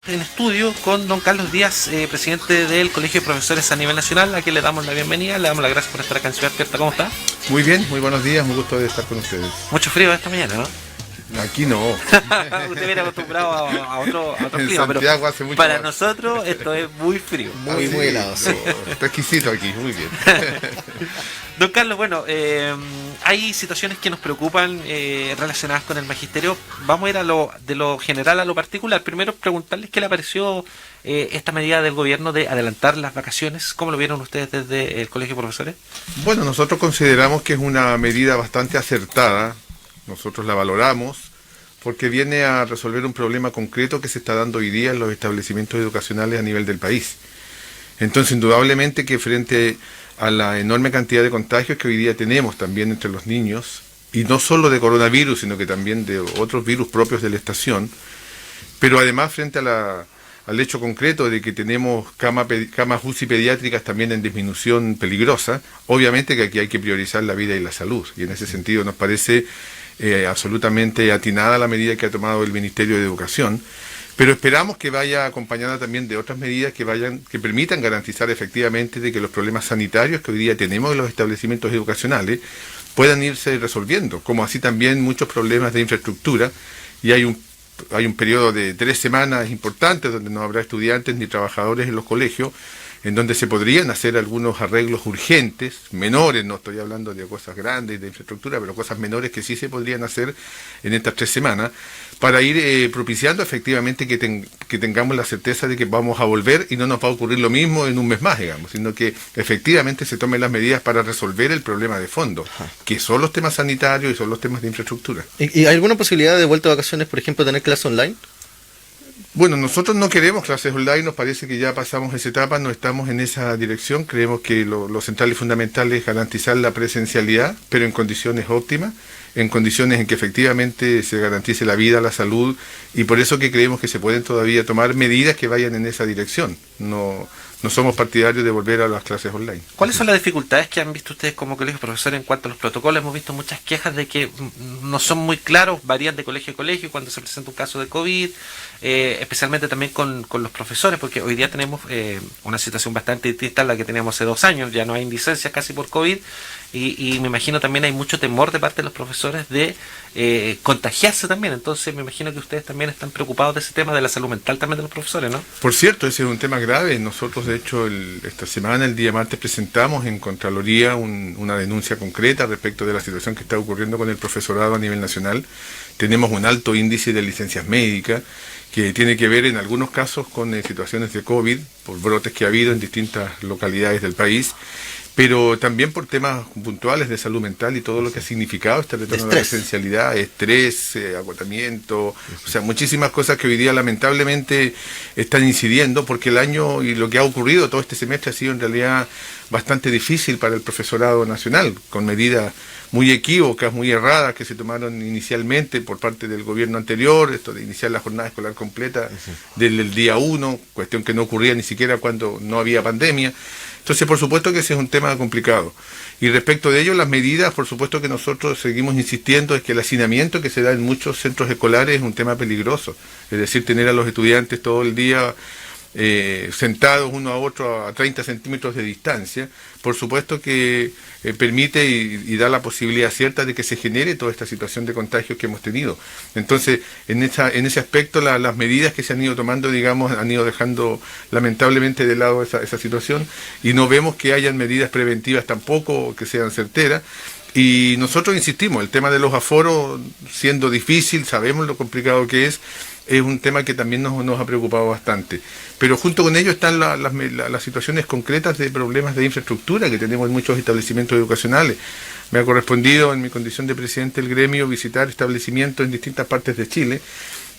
En estudio con don Carlos Díaz, presidente del Colegio de Profesores a nivel nacional, a quien le damos la bienvenida, le damos las gracias por estar acá en Ciudad Despierta. ¿Cómo está? Muy bien, muy buenos días, un gusto de estar con ustedes. Mucho frío esta mañana, ¿no? Aquí no. Usted viene acostumbrado a otro clima, pero hace mucho para más. nosotros esto es muy frío. Muy helado. Sí. Está exquisito aquí, muy bien. Don Carlos, bueno, hay situaciones que nos preocupan relacionadas con el magisterio. Vamos a ir de lo general a lo particular. Primero, preguntarles qué le pareció esta medida del gobierno de adelantar las vacaciones. ¿Cómo lo vieron ustedes desde el Colegio de Profesores? Bueno, nosotros consideramos que es una medida bastante acertada. Nosotros la valoramos porque viene a resolver un problema concreto que se está dando hoy día en los establecimientos educacionales a nivel del país. Entonces, indudablemente que frente a la enorme cantidad de contagios que hoy día tenemos también entre los niños, y no solo de coronavirus, sino que también de otros virus propios de la estación, pero además frente al hecho concreto de que tenemos camas UCI pediátricas también en disminución peligrosa, obviamente que aquí hay que priorizar la vida y la salud, y en ese sentido nos parece absolutamente atinada la medida que ha tomado el Ministerio de Educación, pero esperamos que vaya acompañada también de otras medidas que permitan garantizar efectivamente de que los problemas sanitarios que hoy día tenemos en los establecimientos educacionales puedan irse resolviendo, como así también muchos problemas de infraestructura, y hay un periodo de 3 semanas importante donde no habrá estudiantes ni trabajadores en los colegios, en donde se podrían hacer algunos arreglos urgentes, menores, no estoy hablando de cosas grandes de infraestructura, pero cosas menores que sí se podrían hacer en estas 3 semanas, para ir propiciando efectivamente que tengamos la certeza de que vamos a volver y no nos va a ocurrir lo mismo en un mes más, digamos, sino que efectivamente se tomen las medidas para resolver el problema de fondo, que son los temas sanitarios y son los temas de infraestructura. ¿Y hay alguna posibilidad de vuelta de vacaciones, por ejemplo, tener clase online? Bueno, nosotros no queremos clases online, nos parece que ya pasamos esa etapa, no estamos en esa dirección, creemos que lo central y fundamental es garantizar la presencialidad, pero en condiciones óptimas, en condiciones en que efectivamente se garantice la vida, la salud, y por eso que creemos que se pueden todavía tomar medidas que vayan en esa dirección. No somos partidarios de volver a las clases online. ¿Cuáles son las dificultades que han visto ustedes como colegio de profesores en cuanto a los protocolos? Hemos visto muchas quejas de que no son muy claros, varían de colegio a colegio cuando se presenta un caso de COVID, especialmente también con los profesores, porque hoy día tenemos una situación bastante distinta a la que teníamos hace 2 años, ya no hay licencias casi por COVID, y me imagino también hay mucho temor de parte de los profesores de contagiarse también. Entonces me imagino que ustedes también están preocupados de ese tema de la salud mental también de los profesores, ¿no? Por cierto, ese es un tema grave. Nosotros, de hecho, esta semana, el día martes, presentamos en Contraloría una denuncia concreta respecto de la situación que está ocurriendo con el profesorado a nivel nacional. Tenemos un alto índice de licencias médicas que tiene que ver en algunos casos con situaciones de COVID, por brotes que ha habido en distintas localidades del país, pero también por temas puntuales de salud mental y todo lo que ha significado este retorno a la presencialidad, estrés, agotamiento, o sea, muchísimas cosas que hoy día lamentablemente están incidiendo, porque el año y lo que ha ocurrido todo este semestre ha sido en realidad bastante difícil para el profesorado nacional, con medidas muy equívocas, muy erradas que se tomaron inicialmente por parte del gobierno anterior, esto de iniciar la jornada escolar completa desde el día 1, cuestión que no ocurría ni siquiera cuando no había pandemia. Entonces, por supuesto que ese es un tema complicado. Y respecto de ello, las medidas, por supuesto que nosotros seguimos insistiendo, es que el hacinamiento que se da en muchos centros escolares es un tema peligroso. Es decir, tener a los estudiantes todo el día sentados uno a otro a 30 centímetros de distancia, por supuesto que permite y da la posibilidad cierta de que se genere toda esta situación de contagios que hemos tenido. Entonces, en ese aspecto, las medidas que se han ido tomando, digamos, han ido dejando lamentablemente de lado esa situación, y no vemos que hayan medidas preventivas tampoco que sean certeras. Y nosotros insistimos, el tema de los aforos, siendo difícil, sabemos lo complicado que es un tema que también nos ha preocupado bastante. Pero junto con ello están las situaciones concretas de problemas de infraestructura que tenemos en muchos establecimientos educacionales. Me ha correspondido, en mi condición de presidente del gremio, visitar establecimientos en distintas partes de Chile,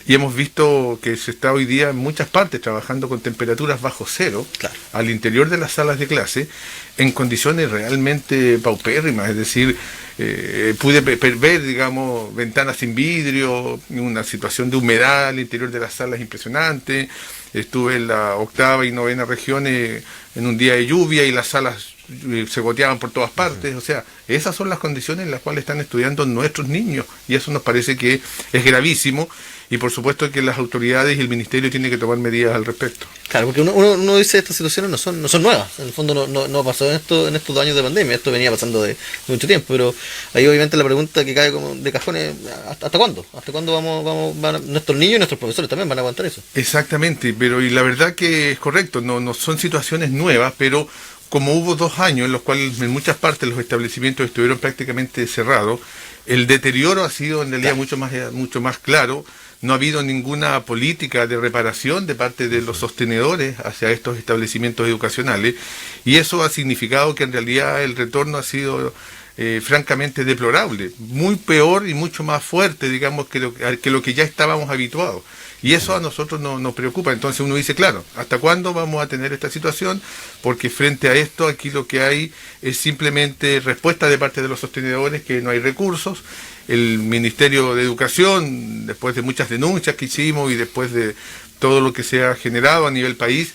y hemos visto que se está hoy día en muchas partes trabajando con temperaturas bajo cero, claro, al interior de las salas de clase, en condiciones realmente paupérrimas, es decir, pude ver, digamos, ventanas sin vidrio, una situación de humedad al interior de las salas impresionante. Estuve en la 8ª y 9ª regiones en un día de lluvia y las salas se goteaban por todas partes. O sea, esas son las condiciones en las cuales están estudiando nuestros niños, y eso nos parece que es gravísimo, y por supuesto que las autoridades y el ministerio tienen que tomar medidas al respecto. Claro, porque uno dice estas situaciones no son nuevas, en el fondo no pasó en estos 2 años de pandemia, esto venía pasando de mucho tiempo, pero ahí obviamente la pregunta que cae como de cajón es ¿hasta cuándo? ¿Hasta cuándo nuestros niños y nuestros profesores también van a aguantar eso? Exactamente, pero y la verdad que es correcto, no son situaciones nuevas, pero como hubo 2 años en los cuales en muchas partes los establecimientos estuvieron prácticamente cerrados, el deterioro ha sido en realidad mucho más claro. No ha habido ninguna política de reparación de parte de los sostenedores hacia estos establecimientos educacionales, y eso ha significado que en realidad el retorno ha sido francamente deplorable, muy peor y mucho más fuerte, digamos, que lo que ya estábamos habituados. Y eso a nosotros nos preocupa. Entonces uno dice, claro, ¿hasta cuándo vamos a tener esta situación? Porque frente a esto, aquí lo que hay es simplemente respuesta de parte de los sostenedores, que no hay recursos. El Ministerio de Educación, después de muchas denuncias que hicimos y después de todo lo que se ha generado a nivel país,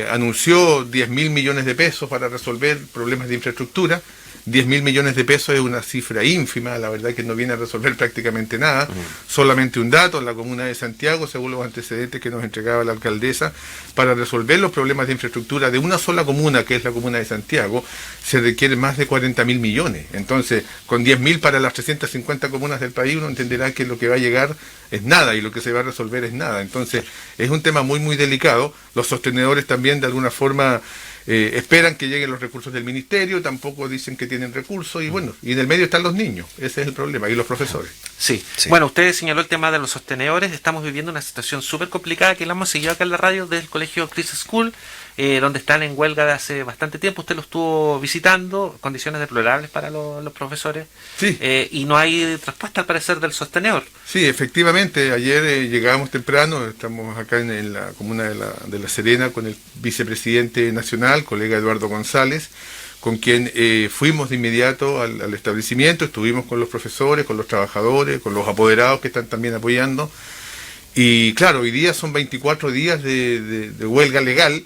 anunció 10.000 millones de pesos para resolver problemas de infraestructura. 10.000 millones de pesos es una cifra ínfima, la verdad que no viene a resolver prácticamente nada. Solamente un dato: en la comuna de Santiago, según los antecedentes que nos entregaba la alcaldesa, para resolver los problemas de infraestructura de una sola comuna, que es la comuna de Santiago, se requieren más de 40.000 millones. Entonces, con 10.000 para las 350 comunas del país, uno entenderá que lo que va a llegar es nada y lo que se va a resolver es nada. Entonces, es un tema muy, muy delicado. Los sostenedores también, de alguna forma, esperan que lleguen los recursos del ministerio, tampoco dicen que tienen recursos, y bueno, y en el medio están los niños, ese es el problema, y los profesores. Sí. Bueno, usted señaló el tema de los sostenedores. Estamos viviendo una situación súper complicada que la hemos seguido acá en la radio del colegio Chris School, donde están en huelga de hace bastante tiempo. Usted lo estuvo visitando, condiciones deplorables para los profesores. Sí. Y no hay respuesta al parecer del sostenedor. Sí, efectivamente, ayer llegábamos temprano, estamos acá en la comuna de La Serena con el vicepresidente nacional, colega Eduardo González, con quien fuimos de inmediato al establecimiento, estuvimos con los profesores, con los trabajadores, con los apoderados que están también apoyando. Y claro, hoy día son 24 días de huelga legal,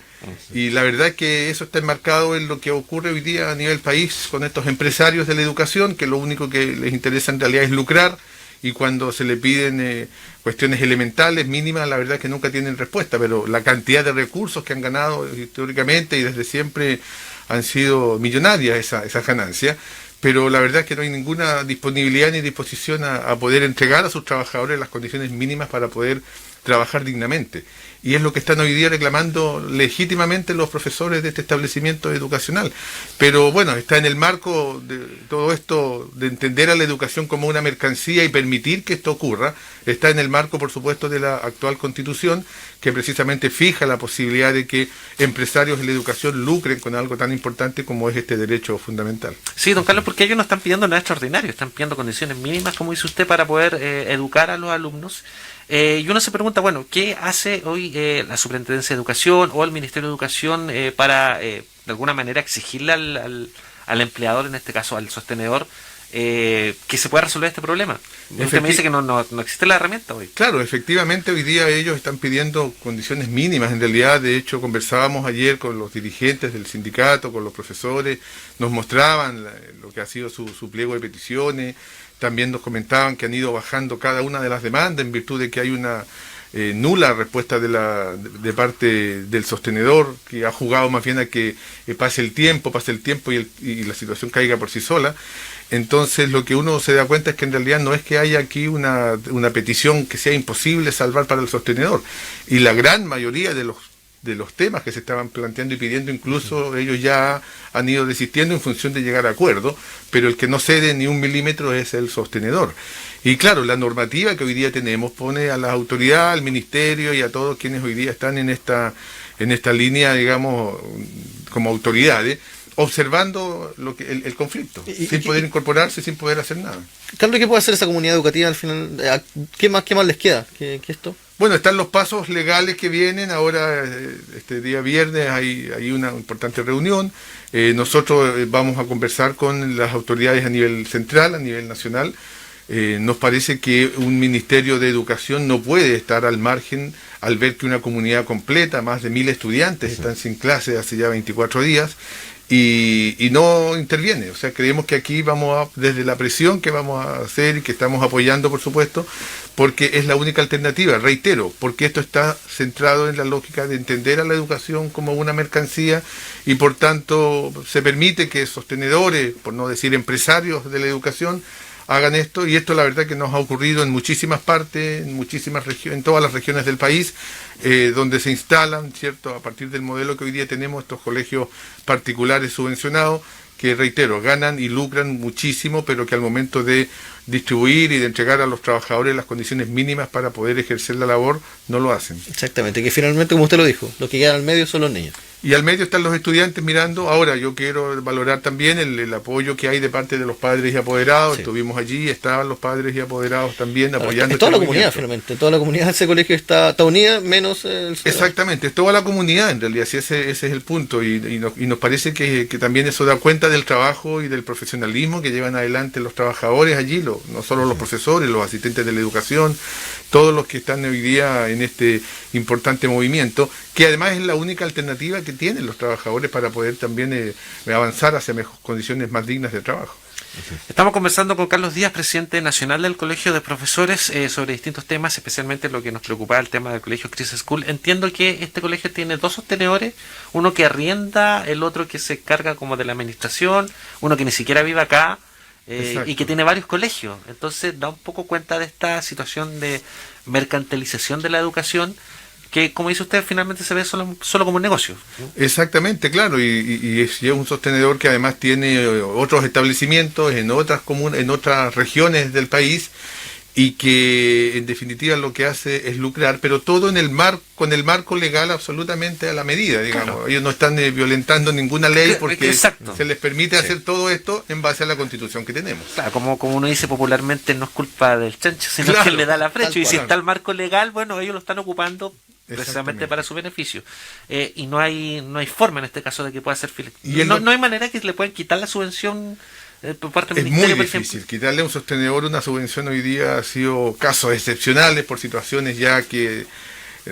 y la verdad es que eso está enmarcado en lo que ocurre hoy día a nivel país con estos empresarios de la educación, que lo único que les interesa en realidad es lucrar, y cuando se le piden cuestiones elementales, mínimas, la verdad es que nunca tienen respuesta, pero la cantidad de recursos que han ganado históricamente y desde siempre han sido millonarias esas ganancias. Pero la verdad es que no hay ninguna disponibilidad ni disposición a poder entregar a sus trabajadores las condiciones mínimas para poder trabajar dignamente. Y es lo que están hoy día reclamando legítimamente los profesores de este establecimiento educacional. Pero bueno, está en el marco de todo esto, de entender a la educación como una mercancía y permitir que esto ocurra. Está en el marco, por supuesto, de la actual Constitución, que precisamente fija la posibilidad de que empresarios de la educación lucren con algo tan importante como es este derecho fundamental. Sí, don Carlos, porque ellos no están pidiendo nada extraordinario, están pidiendo condiciones mínimas, como dice usted, para poder educar a los alumnos. Y uno se pregunta, bueno, ¿qué hace hoy la Superintendencia de Educación o el Ministerio de Educación para, de alguna manera, exigirle al empleador, en este caso al sostenedor, que se pueda resolver este problema? Usted me dice que no existe la herramienta hoy. Claro, efectivamente hoy día ellos están pidiendo condiciones mínimas. En realidad, de hecho, conversábamos ayer con los dirigentes del sindicato, con los profesores, nos mostraban lo que ha sido su pliego de peticiones. También nos comentaban que han ido bajando cada una de las demandas en virtud de que hay una nula respuesta de parte del sostenedor, que ha jugado más bien a que pase el tiempo y la situación caiga por sí sola. Entonces lo que uno se da cuenta es que en realidad no es que haya aquí una petición que sea imposible salvar para el sostenedor, y la gran mayoría de los temas que se estaban planteando y pidiendo, incluso ellos ya han ido desistiendo en función de llegar a acuerdo, pero el que no cede ni un milímetro es el sostenedor. Y claro, la normativa que hoy día tenemos pone a la autoridad, al ministerio y a todos quienes hoy día están en esta línea, digamos, como autoridades, observando el conflicto, sin poder incorporarse, sin poder hacer nada. Carlos, ¿qué puede hacer esa comunidad educativa al final? ¿Qué más les queda que esto? Bueno, están los pasos legales que vienen. Ahora, este día viernes, hay una importante reunión. Nosotros vamos a conversar con las autoridades a nivel central, a nivel nacional. Nos parece que un Ministerio de Educación no puede estar al margen al ver que una comunidad completa, más de 1000 estudiantes, están sin clase hace ya 24 días. Y no interviene. O sea, creemos que aquí vamos desde la presión que vamos a hacer y que estamos apoyando, por supuesto, porque es la única alternativa, reitero, porque esto está centrado en la lógica de entender a la educación como una mercancía y por tanto se permite que sostenedores, por no decir empresarios de la educación, hagan esto, y esto la verdad que nos ha ocurrido en muchísimas partes, en muchísimas regiones, en todas las regiones del país, donde se instalan, ¿cierto?, a partir del modelo que hoy día tenemos, estos colegios particulares subvencionados, que reitero, ganan y lucran muchísimo, pero que al momento de distribuir y de entregar a los trabajadores las condiciones mínimas para poder ejercer la labor, no lo hacen. Exactamente, que finalmente, como usted lo dijo, los que quedan al medio son los niños. Y al medio están los estudiantes mirando. Ahora, yo quiero valorar también el apoyo que hay de parte de los padres y apoderados. Sí. Estuvimos allí, estaban los padres y apoderados también apoyando. Es toda la comunidad, finalmente. Toda la comunidad de ese colegio está unida, menos el... Exactamente, es toda la comunidad, en realidad, sí, ese es el punto. Y nos parece que también eso da cuenta del trabajo y del profesionalismo que llevan adelante los trabajadores allí, no solo los profesores, los asistentes de la educación, todos los que están hoy día en este importante movimiento, que además es la única alternativa que tienen los trabajadores para poder también avanzar hacia mejores condiciones más dignas de trabajo. Estamos conversando con Carlos Díaz, presidente nacional del Colegio de Profesores, sobre distintos temas, especialmente lo que nos preocupaba, el tema del colegio Chris School. Entiendo que este colegio tiene 2 sostenedores, uno que arrienda, el otro que se encarga como de la administración, uno que ni siquiera vive acá, y que tiene varios colegios. Entonces da un poco cuenta de esta situación de mercantilización de la educación, que, como dice usted, finalmente se ve solo como un negocio, ¿no? Exactamente, claro, y es un sostenedor que además tiene otros establecimientos en otras regiones del país, y que en definitiva lo que hace es lucrar, pero todo con el marco legal absolutamente a la medida, digamos. Claro. Ellos no están violentando ninguna ley porque se les permite hacer todo esto en base a la Constitución que tenemos. Claro, como uno dice popularmente, no es culpa del chancho, sino que le da la flecha, y si está el marco legal, bueno, ellos lo están ocupando precisamente para su beneficio, y no hay forma en este caso de que pueda ser no hay manera que le puedan quitar la subvención por parte del Ministerio. Es muy difícil quitarle a un sostenedor una subvención hoy día. Ha sido casos excepcionales por situaciones ya que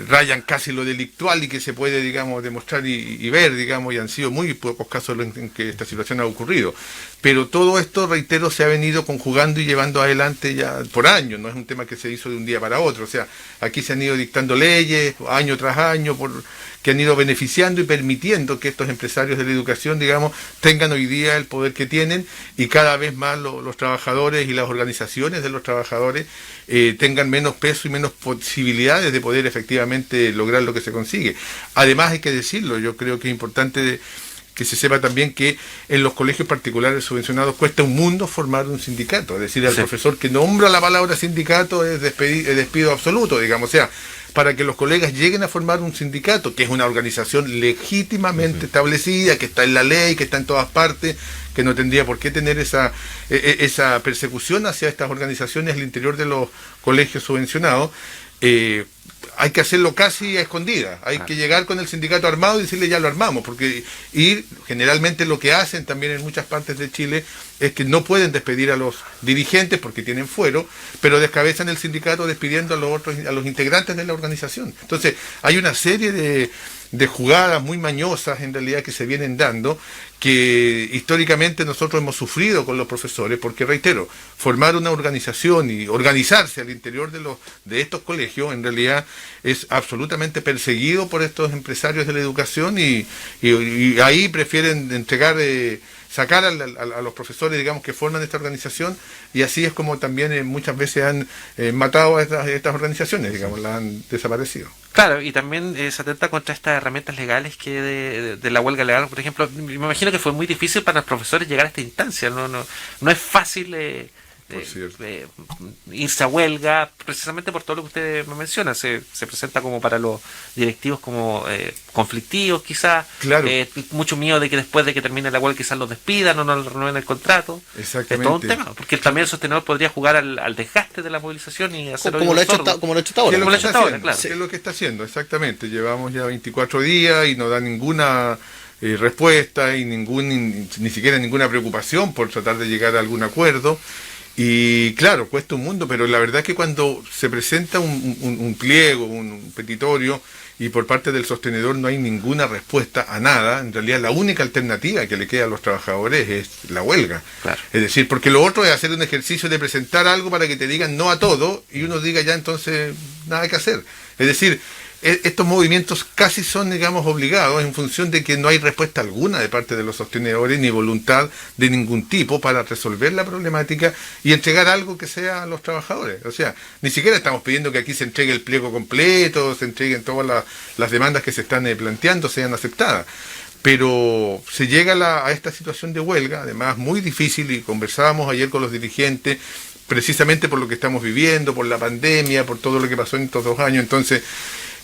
rayan casi lo delictual y que se puede, digamos, demostrar y ver, digamos, y han sido muy pocos casos en que esta situación ha ocurrido. Pero todo esto, reitero, se ha venido conjugando y llevando adelante ya por años, no es un tema que se hizo de un día para otro. O sea, aquí se han ido dictando leyes año tras año que han ido beneficiando y permitiendo que estos empresarios de la educación, digamos, tengan hoy día el poder que tienen, y cada vez más los trabajadores y las organizaciones de los trabajadores tengan menos peso y menos posibilidades de poder efectivamente lograr lo que se consigue. Además, hay que decirlo, yo creo que es importante que se sepa también que en los colegios particulares subvencionados cuesta un mundo formar un sindicato. Es decir, al profesor que nombra la palabra sindicato es despido absoluto, digamos. O sea, para que los colegas lleguen a formar un sindicato, que es una organización legítimamente establecida, que está en la ley, que está en todas partes, que no tendría por qué tener esa persecución hacia estas organizaciones al interior de los colegios subvencionados, hay que hacerlo casi a escondidas. Hay que llegar con el sindicato armado y decirle ya lo armamos, y generalmente lo que hacen también en muchas partes de Chile es que no pueden despedir a los dirigentes porque tienen fuero, pero descabezan el sindicato despidiendo a los integrantes de la organización. Entonces hay una serie de jugadas muy mañosas en realidad que se vienen dando, que históricamente nosotros hemos sufrido con los profesores, porque reitero, formar una organización y organizarse al interior de estos colegios en realidad es absolutamente perseguido por estos empresarios de la educación, y ahí prefieren sacar a los profesores, digamos, que forman esta organización, y así es como también muchas veces han matado a estas organizaciones, digamos, las han desaparecido. Claro, y también se atenta contra estas herramientas legales que de la huelga legal, por ejemplo. Me imagino que fue muy difícil para los profesores llegar a esta instancia, no es fácil Por cierto. irse a huelga, precisamente por todo lo que usted me menciona. Se presenta como para los directivos como conflictivos quizás, Claro. mucho miedo de que después de que termine la huelga quizás los despidan o no le renueven el contrato. Exactamente. Es todo un tema, porque también el sostenedor podría jugar al desgaste de la movilización y hacer como lo ha hecho hasta ahora. ¿Qué es lo Como que lo está está ahora, haciendo? claro. ¿Qué es lo que está haciendo? Exactamente. Llevamos ya 24 días y no da ninguna respuesta y ni siquiera ninguna preocupación por tratar de llegar a algún acuerdo. Y claro, cuesta un mundo, pero la verdad es que cuando se presenta un pliego, un petitorio, y por parte del sostenedor no hay ninguna respuesta a nada, en realidad la única alternativa que le queda a los trabajadores es la huelga. Claro. Es decir, porque lo otro es hacer un ejercicio de presentar algo para que te digan no a todo y uno diga ya entonces nada que hacer. Es decir, estos movimientos casi son, digamos, obligados en función de que no hay respuesta alguna de parte de los sostenedores ni voluntad de ningún tipo para resolver la problemática y entregar algo que sea a los trabajadores. O sea, ni siquiera estamos pidiendo que aquí se entregue el pliego completo, se entreguen todas las demandas que se están planteando, sean aceptadas. Pero se llega a esta situación de huelga, además muy difícil, y conversábamos ayer con los dirigentes, precisamente por lo que estamos viviendo, por la pandemia, por todo lo que pasó en estos 2 años. Entonces,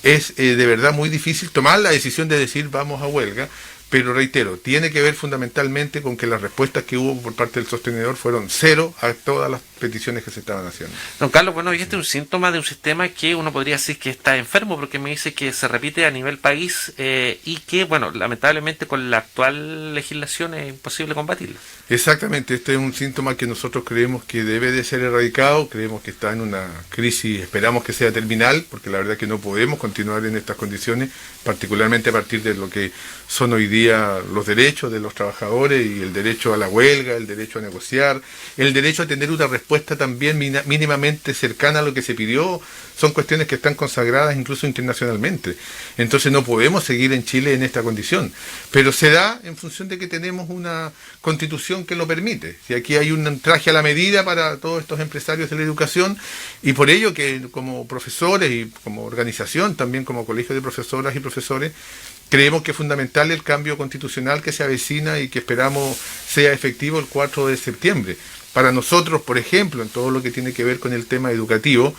es de verdad muy difícil tomar la decisión de decir vamos a huelga, pero reitero, tiene que ver fundamentalmente con que las respuestas que hubo por parte del sostenedor fueron 0 a todas las peticiones que se estaban haciendo. Don Carlos, bueno, y este es un síntoma de un sistema que uno podría decir que está enfermo, porque me dice que se repite a nivel país y que, bueno, lamentablemente con la actual legislación es imposible combatirlo. Exactamente, este es un síntoma que nosotros creemos que debe de ser erradicado, creemos que está en una crisis, esperamos que sea terminal, porque la verdad es que no podemos continuar en estas condiciones, particularmente a partir de lo que son hoy día los derechos de los trabajadores y el derecho a la huelga, el derecho a negociar, el derecho a tener una respuesta también mínimamente cercana a lo que se pidió, son cuestiones que están consagradas incluso internacionalmente. Entonces no podemos seguir en Chile en esta condición, pero se da en función de que tenemos una constitución que lo permite. Si aquí hay un traje a la medida para todos estos empresarios de la educación, y por ello que como profesores y como organización, también como colegio de profesoras y profesores, creemos que es fundamental el cambio constitucional que se avecina y que esperamos sea efectivo el 4 de septiembre. Para nosotros, por ejemplo, en todo lo que tiene que ver con el tema educativo,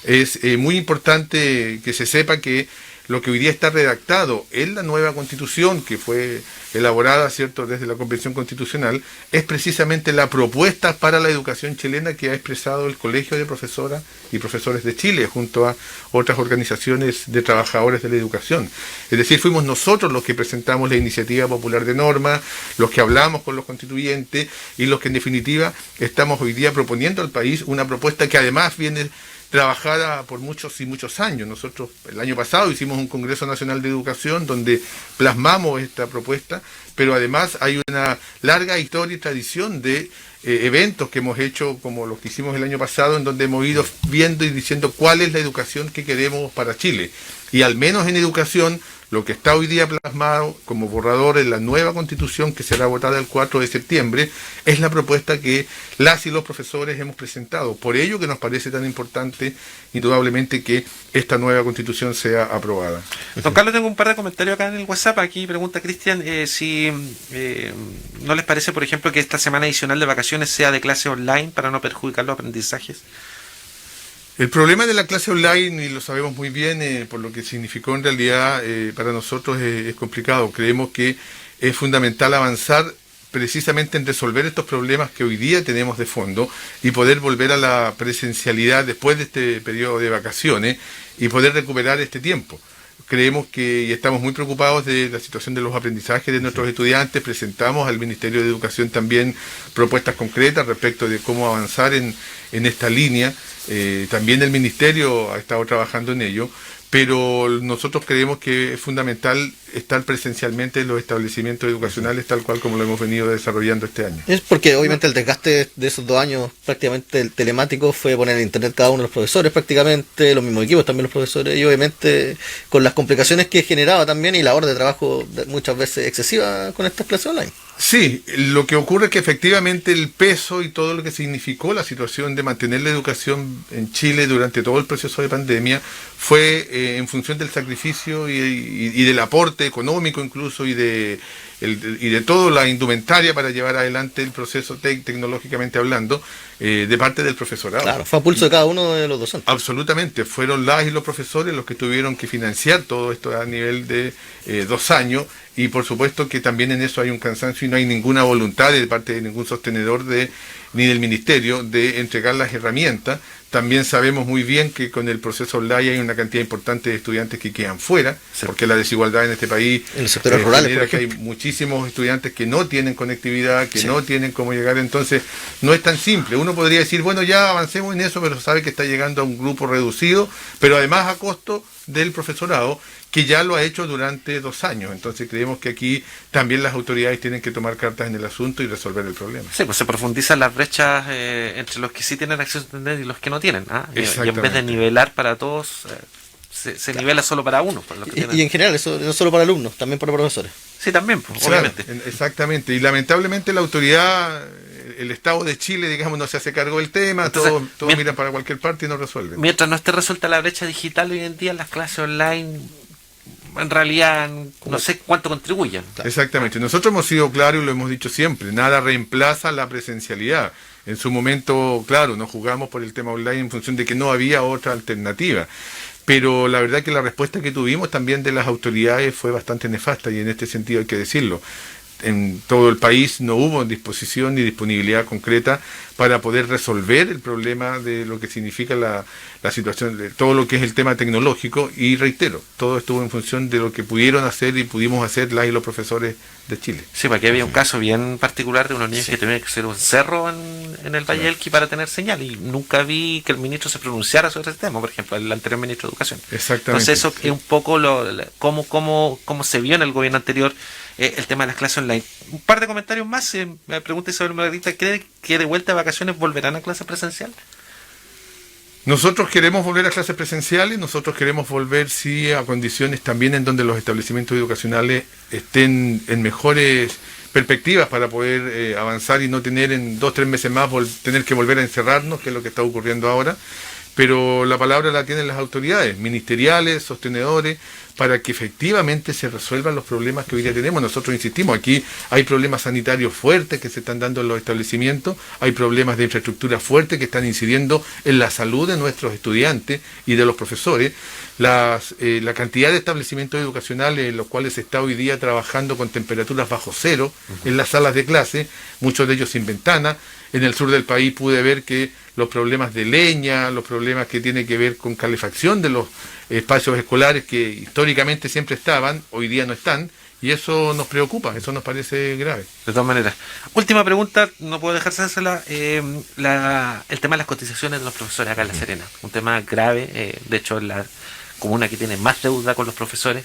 es muy importante que se sepa que lo que hoy día está redactado en la nueva Constitución, que fue elaborada, ¿cierto?, desde la Convención Constitucional, es precisamente la propuesta para la educación chilena que ha expresado el Colegio de Profesoras y Profesores de Chile, junto a otras organizaciones de trabajadores de la educación. Es decir, fuimos nosotros los que presentamos la iniciativa popular de norma, los que hablamos con los constituyentes y los que en definitiva estamos hoy día proponiendo al país una propuesta que además viene trabajada por muchos y muchos años. Nosotros el año pasado hicimos un Congreso Nacional de Educación donde plasmamos esta propuesta, pero además hay una larga historia y tradición de eventos que hemos hecho, como los que hicimos el año pasado, en donde hemos ido viendo y diciendo cuál es la educación que queremos para Chile. Y al menos en educación, lo que está hoy día plasmado como borrador en la nueva Constitución que será votada el 4 de septiembre es la propuesta que las y los profesores hemos presentado. Por ello que nos parece tan importante, indudablemente, que esta nueva Constitución sea aprobada. Don Carlos, tengo un par de comentarios acá en el WhatsApp. Aquí pregunta Cristian si no les parece, por ejemplo, que esta semana adicional de vacaciones sea de clase online para no perjudicar los aprendizajes. El problema de la clase online, y lo sabemos muy bien, por lo que significó en realidad para nosotros es complicado. Creemos que es fundamental avanzar precisamente en resolver estos problemas que hoy día tenemos de fondo y poder volver a la presencialidad después de este periodo de vacaciones y poder recuperar este tiempo. Creemos que y estamos muy preocupados de la situación de los aprendizajes de nuestros estudiantes. Presentamos al Ministerio de Educación también propuestas concretas respecto de cómo avanzar en esta línea. También el Ministerio ha estado trabajando en ello, pero nosotros creemos que es fundamental estar presencialmente en los establecimientos educacionales tal cual como lo hemos venido desarrollando este año. Es porque obviamente el desgaste de esos 2 años prácticamente telemático fue poner en internet cada uno de los profesores prácticamente, los mismos equipos también los profesores, y obviamente con las complicaciones que generaba también y la hora de trabajo muchas veces excesiva con estas clases online. Sí, lo que ocurre es que efectivamente el peso y todo lo que significó la situación de mantener la educación en Chile durante todo el proceso de pandemia fue en función del sacrificio y del aporte económico incluso y de y de toda la indumentaria para llevar adelante el proceso tecnológicamente hablando, de parte del profesorado. Claro, fue a pulso de cada uno de los docentes. Absolutamente, fueron las y los profesores los que tuvieron que financiar todo esto a nivel de 2 años, y por supuesto que también en eso hay un cansancio y no hay ninguna voluntad de parte de ningún sostenedor ni del ministerio de entregar las herramientas. También sabemos muy bien que con el proceso online hay una cantidad importante de estudiantes que quedan fuera, sí, porque la desigualdad en este país en los sectores rurales, genera que hay muchísimos estudiantes que no tienen conectividad, que sí, no tienen cómo llegar. Entonces no es tan simple. Uno podría decir, bueno, ya avancemos en eso, pero sabe que está llegando a un grupo reducido, pero además a costo del profesorado, que ya lo ha hecho durante 2 años. Entonces creemos que aquí también las autoridades tienen que tomar cartas en el asunto y resolver el problema. Sí, pues se profundizan las brechas entre los que sí tienen acceso a internet y los que no tienen. Y en vez de nivelar para todos, se nivela solo para uno. Para los que y en general, eso no solo para alumnos, también para profesores. Sí, también, pues, claro, obviamente. Exactamente. Y lamentablemente la autoridad, el Estado de Chile, digamos, no se hace cargo del tema. Entonces, todos miran para cualquier parte y no resuelven. Mientras no esté resuelta la brecha digital hoy en día, las clases online en realidad no sé cuánto contribuyen. Exactamente. Nosotros hemos sido claros y lo hemos dicho siempre, nada reemplaza la presencialidad. En su momento, claro, nos jugamos por el tema online en función de que no había otra alternativa. Pero la verdad que la respuesta que tuvimos también de las autoridades fue bastante nefasta, y en este sentido hay que decirlo. En todo el país no hubo disposición ni disponibilidad concreta para poder resolver el problema de lo que significa la situación, de todo lo que es el tema tecnológico, y reitero, todo estuvo en función de lo que pudieron hacer y pudimos hacer las y los profesores de Chile. Sí, porque había un caso bien particular de unos niños que tenían que hacer un cerro en el Valle del Elqui para tener señal, y nunca vi que el ministro se pronunciara sobre ese tema, por ejemplo, el anterior ministro de Educación. Exactamente. Entonces eso es un poco cómo se vio en el gobierno anterior el tema de las clases online. Un par de comentarios más. Me pregunta Isabel Margarita, ¿cree que de vuelta de vacaciones volverán a clases presencial? Nosotros queremos volver a clases presenciales, nosotros queremos volver, sí, a condiciones también en donde los establecimientos educacionales estén en mejores perspectivas para poder avanzar y no tener en 2-3 meses más tener que volver a encerrarnos, que es lo que está ocurriendo ahora. Pero la palabra la tienen las autoridades ministeriales, sostenedores, para que efectivamente se resuelvan los problemas que hoy día tenemos. Nosotros insistimos, aquí hay problemas sanitarios fuertes que se están dando en los establecimientos, hay problemas de infraestructura fuertes que están incidiendo en la salud de nuestros estudiantes y de los profesores. La cantidad de establecimientos educacionales en los cuales se está hoy día trabajando con temperaturas bajo cero en las salas de clase, muchos de ellos sin ventana. En el sur del país pude ver que los problemas de leña, los problemas que tienen que ver con calefacción de los espacios escolares que históricamente siempre estaban, hoy día no están, y eso nos preocupa, eso nos parece grave. De todas maneras. Última pregunta, no puedo dejarse de hacerla. El tema de las cotizaciones de los profesores acá en La Serena, un tema grave, de hecho la comuna que tiene más deuda con los profesores.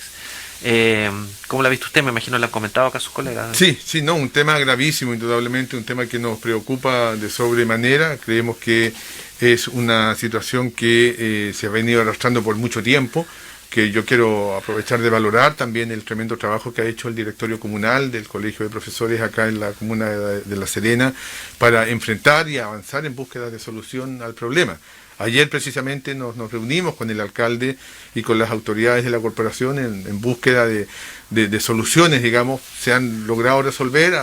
¿Cómo la ha visto usted? Me imagino le han comentado acá a sus colegas. Sí, no, un tema gravísimo, indudablemente, un tema que nos preocupa de sobremanera. Creemos que es una situación que se ha venido arrastrando por mucho tiempo, que yo quiero aprovechar de valorar también el tremendo trabajo que ha hecho el directorio comunal del Colegio de Profesores acá en la comuna de La Serena para enfrentar y avanzar en búsqueda de solución al problema. Ayer precisamente nos reunimos con el alcalde y con las autoridades de la corporación en búsqueda de soluciones, digamos. Se han logrado resolver,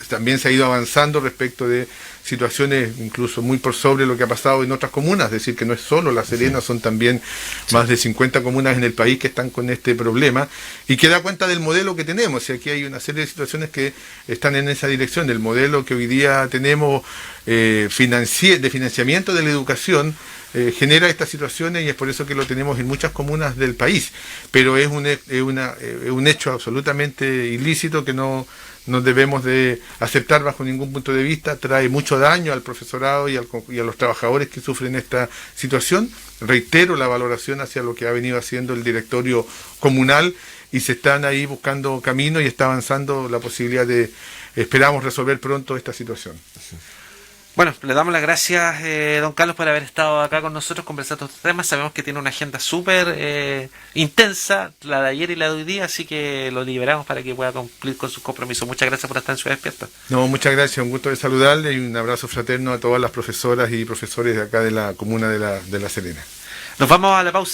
también se ha ido avanzando respecto de situaciones incluso muy por sobre lo que ha pasado en otras comunas, es decir, que no es solo La Serena, son también más de 50 comunas en el país que están con este problema, y que da cuenta del modelo que tenemos. Y aquí hay una serie de situaciones que están en esa dirección. El modelo que hoy día tenemos de financiamiento de la educación genera estas situaciones, y es por eso que lo tenemos en muchas comunas del país, pero es un hecho absolutamente ilícito que no debemos de aceptar bajo ningún punto de vista. Trae mucho daño al profesorado y a los trabajadores que sufren esta situación. Reitero la valoración hacia lo que ha venido haciendo el directorio comunal, y se están ahí buscando caminos y está avanzando la posibilidad de, esperamos, resolver pronto esta situación. Bueno, le damos las gracias, don Carlos, por haber estado acá con nosotros conversando estos temas. Sabemos que tiene una agenda súper intensa, la de ayer y la de hoy día, así que lo liberamos para que pueda cumplir con sus compromisos. Muchas gracias por estar en Ciudad Despierta. No, muchas gracias, un gusto de saludarle, y un abrazo fraterno a todas las profesoras y profesores de acá de la comuna de La Serena. Nos vamos a la pausa.